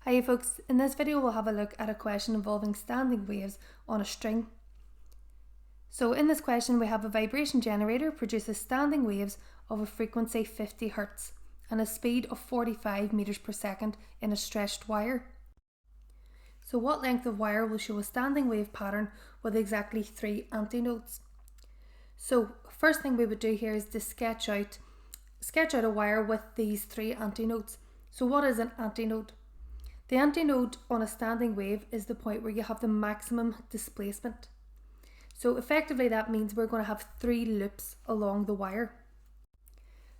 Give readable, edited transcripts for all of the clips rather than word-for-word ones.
Hi folks, in this video we'll have a look at a question involving standing waves on a string. So in this question we have a vibration generator produces standing waves of a frequency 50 Hz and a speed of 45 meters per second in a stretched wire. So what length of wire will show a standing wave pattern with exactly 3 antinodes? So first thing we would do here is to sketch out a wire with these 3 antinodes. So what is an antinode? The antinode on a standing wave is the point where you have the maximum displacement. So effectively that means we're going to have 3 loops along the wire.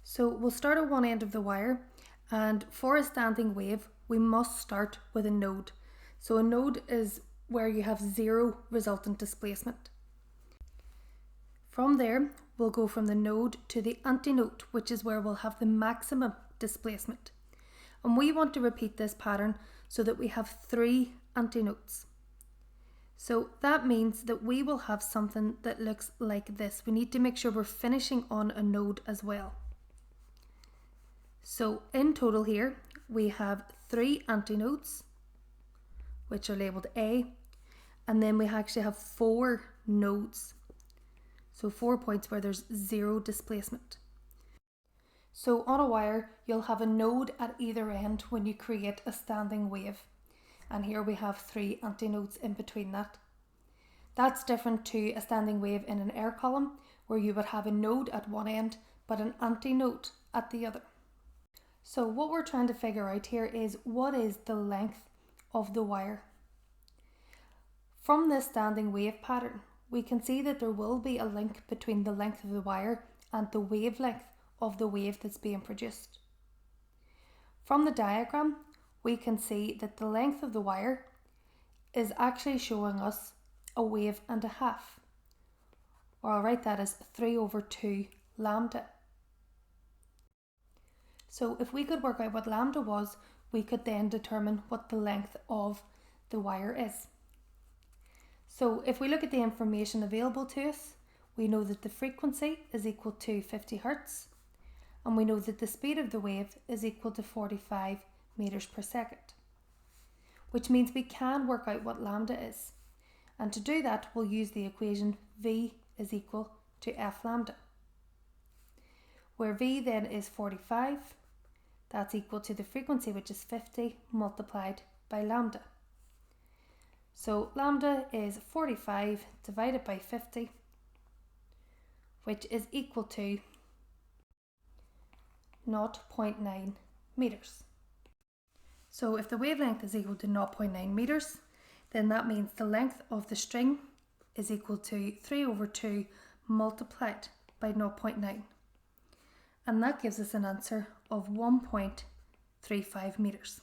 So we'll start at one end of the wire, and for a standing wave we must start with a node. So a node is where you have 0 resultant displacement. From there we'll go from the node to the antinode, which is where we'll have the maximum displacement. And we want to repeat this pattern so that we have 3 antinodes. So that means that we will have something that looks like this. We need to make sure we're finishing on a node as well. So in total here we have 3 antinodes, which are labelled A, and then we actually have 4 nodes. So 4 points where there's 0 displacement. So on a wire, you'll have a node at either end when you create a standing wave. And here we have 3 antinodes in between that. That's different to a standing wave in an air column, where you would have a node at one end, but an antinode at the other. So what we're trying to figure out here is what is the length of the wire. From this standing wave pattern, we can see that there will be a link between the length of the wire and the wavelength of the wave that's being produced. From the diagram, we can see that the length of the wire is actually showing us a wave and a half, or I'll write that as 3/2 lambda. So if we could work out what lambda was, we could then determine what the length of the wire is. So if we look at the information available to us, we know that the frequency is equal to 50 Hz, and we know that the speed of the wave is equal to 45 meters per second, which means we can work out what lambda is. And to do that, we'll use the equation V is equal to F lambda, where V then is 45, that's equal to the frequency, which is 50, multiplied by lambda. So lambda is 45 divided by 50, which is equal to 0.9 meters. So if the wavelength is equal to 0.9 meters, then that means the length of the string is equal to 3/2 multiplied by 0.9. And that gives us an answer of 1.35 meters.